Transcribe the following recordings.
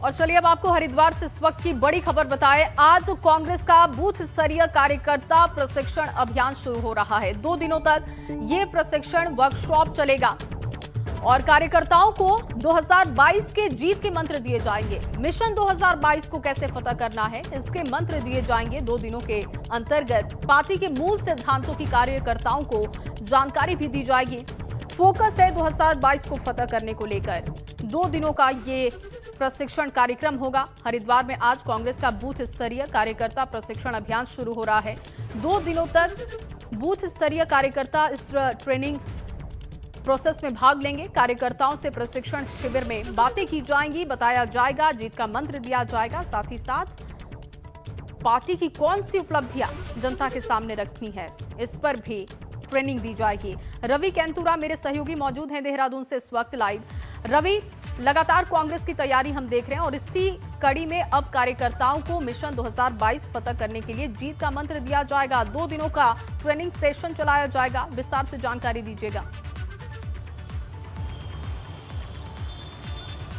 और चलिए अब आपको हरिद्वार से इस वक्त की बड़ी खबर बताएं। आज कांग्रेस का बूथ स्तरीय कार्यकर्ता प्रशिक्षण अभियान शुरू हो रहा है। 2 दिनों तक ये प्रशिक्षण वर्कशॉप चलेगा और कार्यकर्ताओं को 2022 के जीत के मंत्र दिए जाएंगे। मिशन 2022 को कैसे फतह करना है, इसके मंत्र दिए जाएंगे। 2 दिनों के अंतर्गत पार्टी के मूल सिद्धांतों की कार्यकर्ताओं को जानकारी भी दी जाएगी। फोकस है 2022 को फतह करने को लेकर। 2 दिनों का ये प्रशिक्षण कार्यक्रम होगा। हरिद्वार में आज कांग्रेस का बूथ स्तरीय कार्यकर्ता प्रशिक्षण अभियान शुरू हो रहा है। 2 दिनों तक बूथ स्तरीय कार्यकर्ता इस ट्रेनिंग प्रोसेस में भाग लेंगे। कार्यकर्ताओं से प्रशिक्षण शिविर में बातें की जाएंगी, बताया जाएगा, जीत का मंत्र दिया जाएगा। साथ ही साथ पार्टी की कौन सी उपलब्धियां जनता के सामने रखनी है, इस पर भी ट्रेनिंग दी जाएगी। रवि कैंतुरा मेरे सहयोगी मौजूद हैं देहरादून से इस वक्त लाइव। रवि, लगातार कांग्रेस की तैयारी हम देख रहे हैं और इसी कड़ी में अब कार्यकर्ताओं को मिशन 2022 फतह करने के लिए जीत का मंत्र दिया जाएगा। 2 दिनों का ट्रेनिंग सेशन चलाया जाएगा। विस्तार से जानकारी दीजिएगा।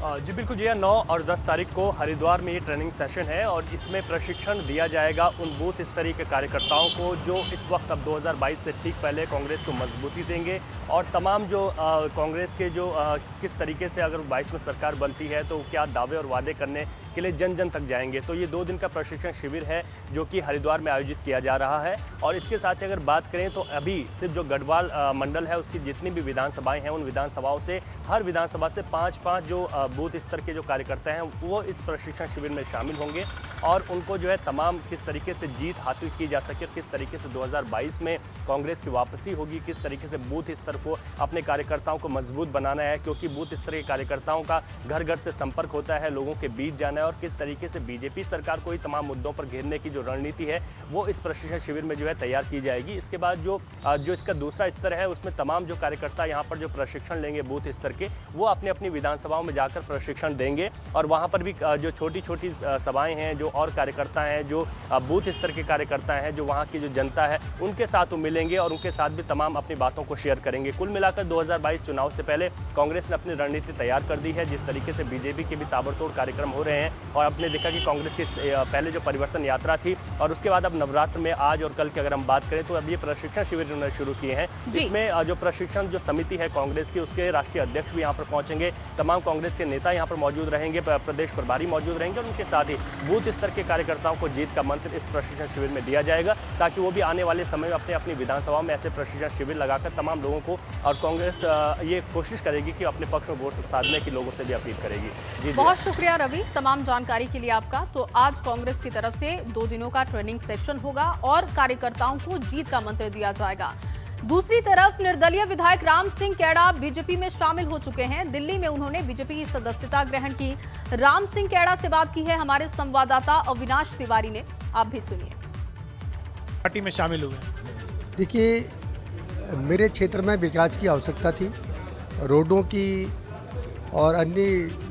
जी बिल्कुल जी, 9 और 10 तारीख को हरिद्वार में ये ट्रेनिंग सेशन है और इसमें प्रशिक्षण दिया जाएगा उन बूथ स्तरीय के कार्यकर्ताओं को जो इस वक्त अब 2022 से ठीक पहले कांग्रेस को मजबूती देंगे और तमाम जो कांग्रेस के जो किस तरीके से अगर 22 में सरकार बनती है तो क्या दावे और वादे करने के लिए जन जन तक जाएंगे। तो ये 2 दिन का प्रशिक्षण शिविर है जो कि हरिद्वार में आयोजित किया जा रहा है। और इसके साथ ही अगर बात करें तो अभी सिर्फ जो गढ़वाल मंडल है उसकी जितनी भी विधानसभाएं हैं उन विधानसभाओं से हर विधानसभा से 5-5 जो बूथ स्तर के जो कार्यकर्ता हैं वो इस प्रशिक्षण शिविर में शामिल होंगे और उनको जो है तमाम किस तरीके से जीत हासिल की जा सके, किस तरीके से 2022 में कांग्रेस की वापसी होगी, किस तरीके से बूथ स्तर को अपने कार्यकर्ताओं को मजबूत बनाना है, क्योंकि बूथ स्तर के कार्यकर्ताओं का घर घर से संपर्क होता है, लोगों के बीच जाना है और किस तरीके से बीजेपी सरकार को ही तमाम मुद्दों पर घेरने की जो रणनीति है वो इस प्रशिक्षण शिविर में जो है तैयार की जाएगी। इसके बाद जो इसका दूसरा स्तर है उसमें तमाम जो कार्यकर्ता यहाँ पर जो प्रशिक्षण लेंगे बूथ स्तर के वो अपनी अपनी विधानसभाओं में जाकर प्रशिक्षण देंगे और वहाँ पर भी जो छोटी छोटी सभाएं हैं, जो और कार्यकर्ता हैं, जो बूथ स्तर के कार्यकर्ता हैं, जो वहाँ की जो जनता है उनके साथ वो मिलेंगे और उनके साथ भी तमाम अपनी बातों को शेयर करेंगे। कुल मिलाकर 2022 चुनाव से पहले कांग्रेस ने अपनी रणनीति तैयार कर दी है। जिस तरीके से बीजेपी के भी ताबड़तोड़ कार्यक्रम हो रहे हैं और आपने देखा कि कांग्रेस की पहले जो परिवर्तन यात्रा थी और उसके बाद अब नवरात्र में आज और कल की अगर हम बात करें तो अब ये प्रशिक्षण शिविर उन्होंने शुरू किए हैं। इसमें जो प्रशिक्षण जो समिति है कांग्रेस की उसके राष्ट्रीय अध्यक्ष भी यहाँ पर पहुंचेंगे, तमाम कांग्रेस के नेता यहाँ पर मौजूद रहेंगे, प्रदेश प्रभारी मौजूद रहेंगे और उनके साथ ही बूथ स्तर के कार्यकर्ताओं को जीत का मंत्र इस प्रशिक्षण शिविर में दिया जाएगा ताकि वो भी आने वाले समय में अपने अपनी विधानसभाओं में ऐसे प्रशिक्षण शिविर लगाकर तमाम लोगों को और कांग्रेस ये कोशिश करेगी कि अपने पक्ष में वोट साधने की लोगों से भी अपील करेगी। जी बहुत शुक्रिया रवि तमाम जानकारी के लिए आपका। तो आज कांग्रेस की तरफ से 2 दिनों का ट्रेनिंग सेशन होगा और कार्यकर्ताओं को जीत का मंत्र दिया जाएगा। दूसरी तरफ निर्दलीय विधायक राम सिंह कैड़ा बीजेपी में शामिल हो चुके हैं। दिल्ली में उन्होंने बीजेपी की सदस्यता ग्रहण की। राम सिंह कैड़ा से बात की है हमारे संवाददाता अविनाश तिवारी ने, आप भी सुनिए। पार्टी में शामिल हुए, देखिए मेरे क्षेत्र में विकास की आवश्यकता थी, रोडों की और अन्य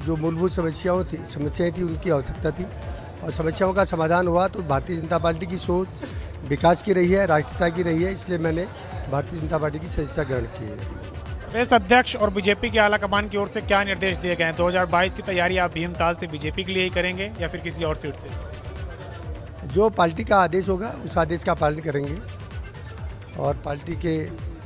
जो मूलभूत समस्याएं थी उनकी आवश्यकता थी और समस्याओं का समाधान हुआ तो भारतीय जनता पार्टी की सोच विकास की रही है, राष्ट्रीयता की रही है, इसलिए मैंने भारतीय जनता पार्टी की सदस्यता ग्रहण की है। प्रदेश अध्यक्ष और बीजेपी के आला कमान की ओर से क्या निर्देश दिए गए हैं? 2022 की तैयारी आप भीमताल से बीजेपी के लिए ही करेंगे या फिर किसी और सीट से? जो पार्टी का आदेश होगा उस आदेश का पालन करेंगे और पार्टी के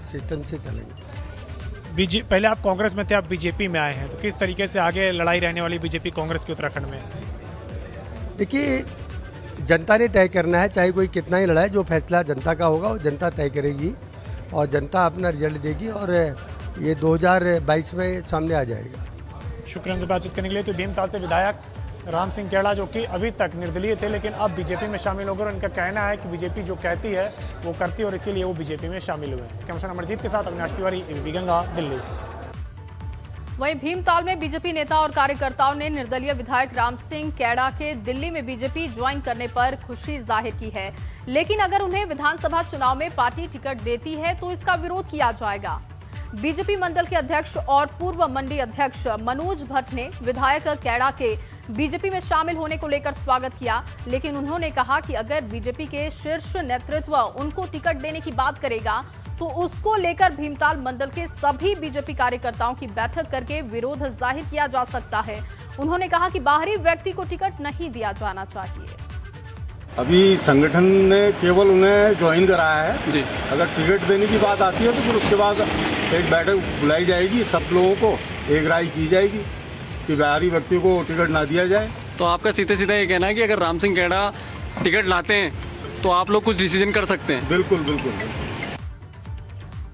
सिस्टम से चलेंगे। पहले आप कांग्रेस में थे, आप बीजेपी में आए हैं, तो किस तरीके से आगे लड़ाई रहने वाली बीजेपी कांग्रेस की उत्तराखंड में? देखिए जनता ने तय करना है, चाहे कोई कितना ही लड़ाए, जो फैसला जनता का होगा वो जनता तय करेगी और जनता अपना रिजल्ट देगी और ये 2022 में सामने आ जाएगा। शुक्रिया से बातचीत करने के लिए। तो भीमताल से विधायक राम सिंह कैड़ा जो कि अभी तक निर्दलीय थे लेकिन अब बीजेपी में शामिल हो गए और उनका कहना है कि बीजेपी जो कहती है वो करती है और इसीलिए वो बीजेपी में शामिल हुए। कैमरा अमरजीत के साथ अविनाश तिवारी, एबीपी गंगा, दिल्ली। वहीं भीमताल में बीजेपी नेता और कार्यकर्ताओं ने निर्दलीय विधायक राम सिंह कैड़ा के दिल्ली में बीजेपी ज्वाइन करने पर खुशी जाहिर की है, लेकिन अगर उन्हें विधानसभा चुनाव में पार्टी टिकट देती है तो इसका विरोध किया जाएगा। बीजेपी मंडल के अध्यक्ष और पूर्व मंडी अध्यक्ष मनोज भट्ट ने विधायक कैड़ा के बीजेपी में शामिल होने को लेकर स्वागत किया, लेकिन उन्होंने कहा कि अगर बीजेपी के शीर्ष नेतृत्व उनको टिकट देने की बात करेगा तो उसको लेकर भीमताल मंडल के सभी बीजेपी कार्यकर्ताओं की बैठक करके विरोध जाहिर किया जा सकता है। उन्होंने कहा कि बाहरी व्यक्ति को टिकट नहीं दिया जाना चाहिए। अभी संगठन ने केवल उन्हें ज्वाइन कराया है जी। अगर टिकट देने की बात आती है तो फिर उसके बाद एक बैठक बुलाई जाएगी, सब लोगों को एक राय की जाएगी कि बाहरी व्यक्ति को टिकट ना दिया जाए। तो आपका सीधे सीधा ये कहना है कि अगर राम सिंह खेड़ा टिकट लाते हैं तो आप लोग कुछ डिसीजन कर सकते हैं? बिल्कुल बिल्कुल।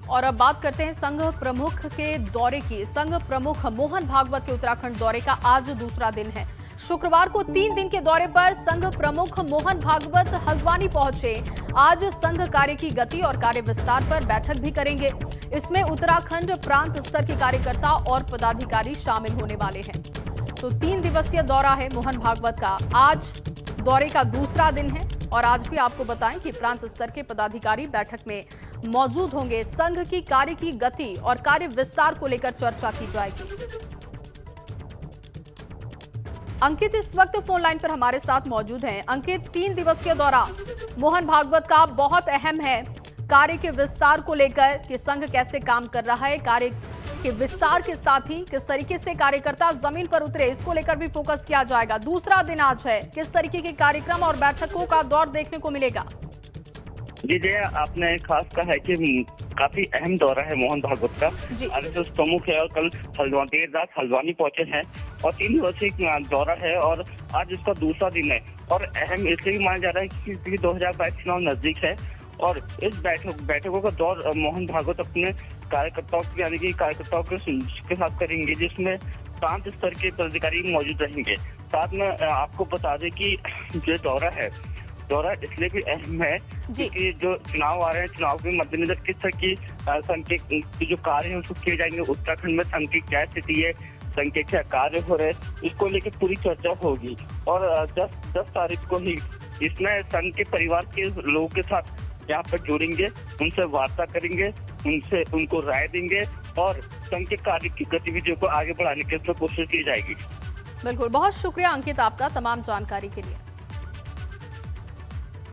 और अब बात करते हैं संघ प्रमुख के दौरे की। संघ प्रमुख मोहन भागवत के उत्तराखंड दौरे का आज दूसरा दिन है। शुक्रवार को 3 दिन के दौरे पर संघ प्रमुख मोहन भागवत हल्द्वानी पहुंचे। आज संघ कार्य की गति और कार्य विस्तार पर बैठक भी करेंगे। इसमें उत्तराखंड प्रांत स्तर के कार्यकर्ता और पदाधिकारी शामिल होने वाले हैं। तो 3 दिवसीय दौरा है मोहन भागवत का। आज दौरे का दूसरा दिन है और आज भी आपको बताएं कि प्रांत स्तर के पदाधिकारी बैठक में मौजूद होंगे। संघ की कार्य की गति और कार्य विस्तार को लेकर चर्चा की जाएगी। अंकित इस वक्त फोन लाइन पर हमारे साथ मौजूद हैं। अंकित, 3 दिवसीय दौरा मोहन भागवत का बहुत अहम है कार्य के विस्तार को लेकर कि संघ कैसे काम कर रहा है, कार्य के विस्तार के साथ ही किस तरीके से कार्यकर्ता जमीन पर उतरे, इसको लेकर भी फोकस किया जाएगा। दूसरा दिन आज है, किस तरीके के कार्यक्रम और बैठकों का दौर देखने को मिलेगा? जी जया, आपने खास कहा है कि काफी अहम दौरा है मोहन भागवत का। आरएसएस प्रमुख है और कल देर रात हल्द्वानी पहुंचे हैं और 3 दिवसीय दौरा है और आज इसका दूसरा दिन है। और अहम इसलिए भी माना जा रहा है क्योंकि 2022 चुनाव नजदीक है और इस बैठकों का दौर मोहन भागवत अपने कार्यकर्ताओं यानी कि कार्यकर्ताओं के साथ करेंगे, जिसमें प्रांत स्तर के पदाधिकारी मौजूद रहेंगे। साथ में आपको बता दें कि जो दौरा इसलिए भी अहम है क्योंकि जो चुनाव आ रहे हैं, चुनाव के मद्देनजर किस तरह की संघ के जो कार्य है उसको किए जाएंगे, उत्तराखंड में संघ की क्या स्थिति है, संघ के क्या कार्य हो रहे हैं, इसको लेकर पूरी चर्चा होगी। और 10 तारीख को ही इसमें संघ के परिवार के लोगों के साथ यहाँ पर जुड़ेंगे, उनसे वार्ता करेंगे, उनको राय देंगे और संघ के कार्य की गतिविधियों को आगे बढ़ाने की कोशिश की जाएगी। बिल्कुल, बहुत शुक्रिया अंकित आपका तमाम जानकारी के लिए।